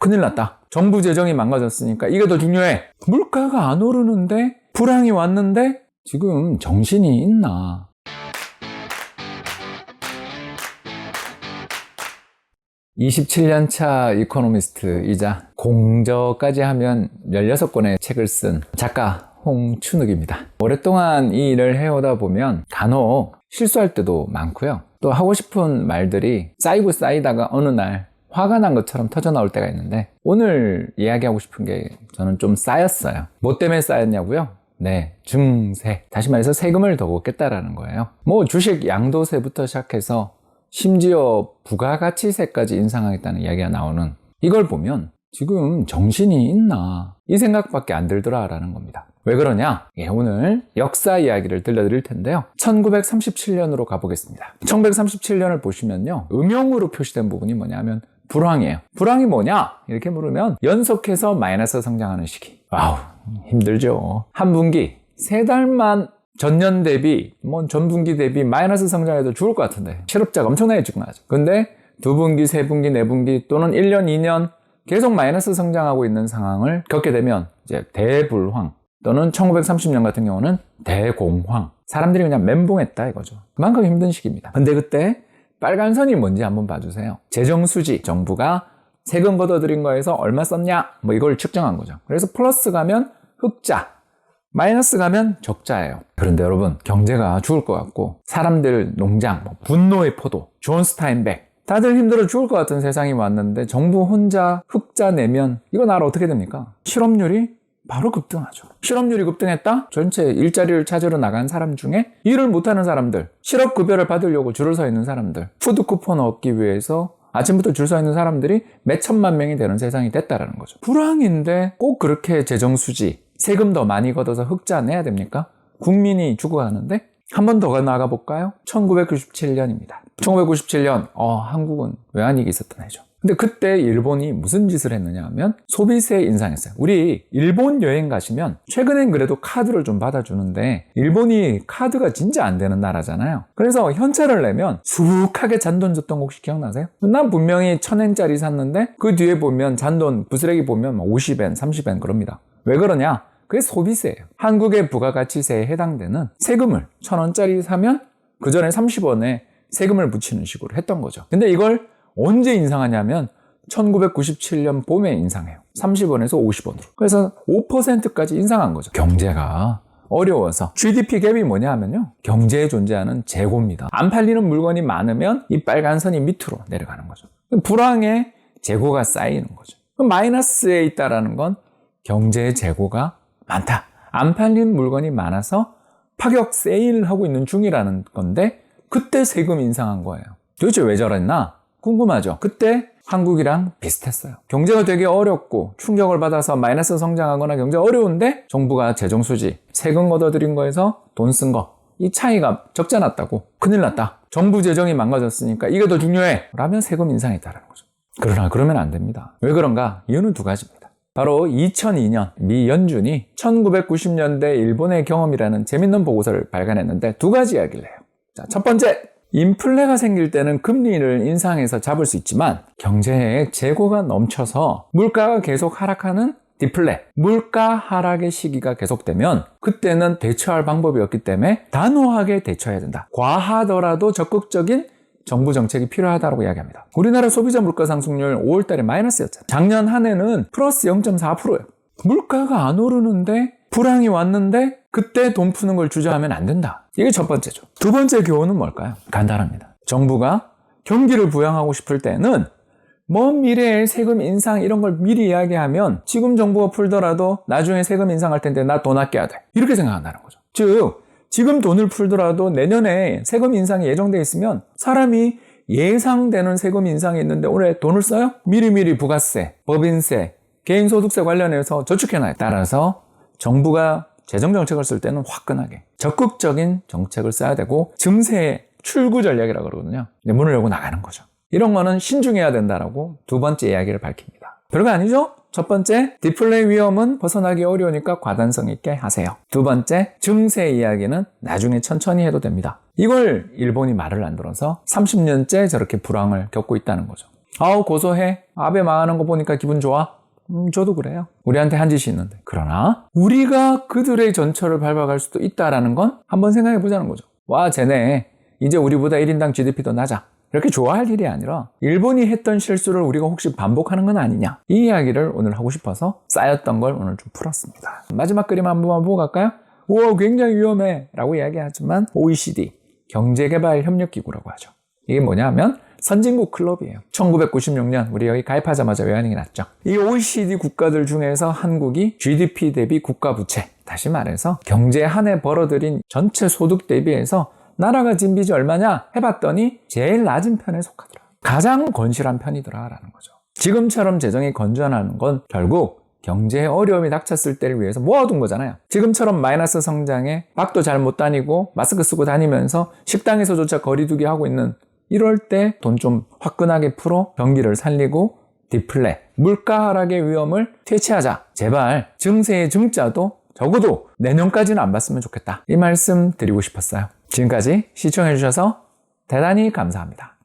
큰일 났다. 정부 재정이 망가졌으니까 이게 더 중요해. 물가가 안 오르는데 불황이 왔는데 지금 정신이 있나? (27년차) 이코노미스트이자 공저까지 하면 16권의 책을 쓴 작가 홍춘욱입니다. 오랫동안 이 일을 해오다 보면 간혹 실수할 때도 많고요. 또 하고 싶은 말들이 쌓이고 쌓이다가 어느 날 화가 난 것처럼 터져 나올 때가 있는데, 오늘 이야기하고 싶은 게 저는 좀 쌓였어요. 뭐 때문에 쌓였냐고요? 네, 증세. 다시 말해서 세금을 더 걷겠다라는 거예요. 뭐 주식 양도세부터 시작해서 심지어 부가가치세까지 인상하겠다는 이야기가 나오는, 이걸 보면 지금 정신이 있나 이 생각밖에 안 들더라라는 겁니다. 왜 그러냐? 오늘 역사 이야기를 들려드릴 텐데요. 1937년으로 가보겠습니다. 1937년을 보시면요, 음영으로 표시된 부분이 뭐냐면 불황이에요. 불황이 뭐냐? 이렇게 물으면 연속해서 마이너스 성장하는 시기. 와우, 힘들죠. 한 분기 3달만 전년 대비, 전분기 대비 마이너스 성장해도 죽을 것 같은데 실업자가 엄청나게 증가하죠. 근데 2분기, 3분기, 4분기 또는 1년, 2년 계속 마이너스 성장하고 있는 상황을 겪게 되면 이제 대불황, 또는 1930년 같은 경우는 대공황. 사람들이 그냥 멘붕했다 이거죠. 그만큼 힘든 시기입니다. 근데 그때 빨간 선이 뭔지 한번 봐주세요. 재정수지, 정부가 세금 걷어들인 거에서 얼마 썼냐, 이걸 측정한 거죠. 그래서 플러스 가면 흑자, 마이너스 가면 적자예요. 그런데 여러분, 경제가 죽을 것 같고 사람들 농장, 분노의 포도, 존 스타인백, 다들 힘들어 죽을 것 같은 세상이 왔는데 정부 혼자 흑자 내면 이거 나라 어떻게 됩니까? 실업률이 바로 급등하죠. 실업률이 급등했다? 전체 일자리를 찾으러 나간 사람 중에 일을 못하는 사람들, 실업급여를 받으려고 줄을 서 있는 사람들, 푸드쿠폰 얻기 위해서 아침부터 줄 서 있는 사람들이 몇 천만 명이 되는 세상이 됐다라는 거죠. 불황인데 꼭 그렇게 재정수지, 세금 더 많이 걷어서 흑자 내야 됩니까? 국민이 죽어가는데? 한 번 더 나가볼까요? 1997년입니다. 1997년, 한국은 외환위기 있었던 해죠. 근데 그때 일본이 무슨 짓을 했느냐 하면 소비세 인상했어요. 우리 일본 여행 가시면 최근엔 그래도 카드를 좀 받아주는데 일본이 카드가 진짜 안 되는 나라잖아요. 그래서 현찰을 내면 수북하게 잔돈 줬던 거 혹시 기억나세요? 난 분명히 1000엔짜리 샀는데 그 뒤에 보면 잔돈 부스레기 보면 50엔, 30엔 그럽니다. 왜 그러냐? 그게 소비세예요. 한국의 부가가치세에 해당되는 세금을 1000원짜리 사면 그 전에 30원에 세금을 붙이는 식으로 했던 거죠. 근데 이걸 언제 인상하냐면 1997년 봄에 인상해요. 30원에서 50원으로. 그래서 5%까지 인상한 거죠. 경제가 어려워서. GDP 갭이 뭐냐 하면요, 경제에 존재하는 재고입니다. 안 팔리는 물건이 많으면 이 빨간 선이 밑으로 내려가는 거죠. 불황에 재고가 쌓이는 거죠. 마이너스에 있다라는 건 경제의 재고가 많다. 안 팔린 물건이 많아서 파격 세일을 하고 있는 중이라는 건데, 그때 세금 인상한 거예요. 도대체 왜 저랬나? 궁금하죠? 그때 한국이랑 비슷했어요. 경제가 되게 어렵고 충격을 받아서 마이너스 성장하거나 경제가 어려운데 정부가 재정수지, 세금 걷어들인 거에서 돈 쓴 거, 이 차이가 적자 났다고, 큰일 났다. 정부 재정이 망가졌으니까 이게 더 중요해 라면 세금 인상했다는 거죠. 그러나 그러면 안 됩니다. 왜 그런가? 이유는 2가지입니다. 바로 2002년 미 연준이 1990년대 일본의 경험이라는 재밌는 보고서를 발간했는데 2가지 이야기를 해요. 자, 첫 번째, 인플레가 생길 때는 금리를 인상해서 잡을 수 있지만 경제에 재고가 넘쳐서 물가가 계속 하락하는 디플레, 물가 하락의 시기가 계속되면 그때는 대처할 방법이 없기 때문에 단호하게 대처해야 된다. 과하더라도 적극적인 정부 정책이 필요하다고 이야기합니다. 우리나라 소비자 물가 상승률 5월달에 마이너스였잖아요. 작년 한 해는 플러스 0.4%예요. 물가가 안 오르는데 불황이 왔는데 그때 돈 푸는 걸 주저하면 안 된다. 이게 첫 번째죠. 2번째 교훈은 뭘까요? 간단합니다. 정부가 경기를 부양하고 싶을 때는 먼 미래에 세금 인상 이런 걸 미리 이야기하면 지금 정부가 풀더라도 나중에 세금 인상할 텐데 나 돈 아껴야 돼. 이렇게 생각한다는 거죠. 즉 지금 돈을 풀더라도 내년에 세금 인상이 예정돼 있으면 사람이 예상되는 세금 인상이 있는데 올해 돈을 써요? 미리미리 부가세, 법인세, 개인소득세 관련해서 저축해놔요. 따라서 정부가 재정정책을 쓸 때는 화끈하게 적극적인 정책을 써야 되고 증세의 출구 전략이라고 그러거든요. 문을 열고 나가는 거죠. 이런 거는 신중해야 된다라고 2번째 이야기를 밝힙니다. 별거 아니죠? 첫 번째, 디플레이 위험은 벗어나기 어려우니까 과단성 있게 하세요. 2번째, 증세 이야기는 나중에 천천히 해도 됩니다. 이걸 일본이 말을 안 들어서 30년째 저렇게 불황을 겪고 있다는 거죠. 아우 고소해. 아베 망하는 거 보니까 기분 좋아. 저도 그래요. 우리한테 한 짓이 있는데. 그러나 우리가 그들의 전철을 밟아갈 수도 있다라는 건 한번 생각해 보자는 거죠. 와, 쟤네 이제 우리보다 1인당 GDP도 낮아. 이렇게 좋아할 일이 아니라 일본이 했던 실수를 우리가 혹시 반복하는 건 아니냐. 이 이야기를 오늘 하고 싶어서 쌓였던 걸 오늘 좀 풀었습니다. 마지막 그림 한 번만 보고 갈까요? 우와, 굉장히 위험해 라고 이야기하지만 OECD, 경제개발협력기구라고 하죠. 이게 뭐냐면 선진국 클럽이에요. 1996년 우리 여기 가입하자마자 외환위기 났죠. 이 OECD 국가들 중에서 한국이 GDP 대비 국가부채, 다시 말해서 경제 한 해 벌어들인 전체 소득 대비해서 나라가 진 빚이 얼마냐 해봤더니 제일 낮은 편에 속하더라. 가장 건실한 편이더라라는 거죠. 지금처럼 재정이 건전한 건 결국 경제에 어려움이 닥쳤을 때를 위해서 모아둔 거잖아요. 지금처럼 마이너스 성장에 학도 잘 못 다니고 마스크 쓰고 다니면서 식당에서조차 거리두기 하고 있는 이럴 때 돈 좀 화끈하게 풀어 경기를 살리고 디플레, 물가 하락의 위험을 퇴치하자. 제발 증세의 증자도 적어도 내년까지는 안 봤으면 좋겠다. 이 말씀 드리고 싶었어요. 지금까지 시청해주셔서 대단히 감사합니다.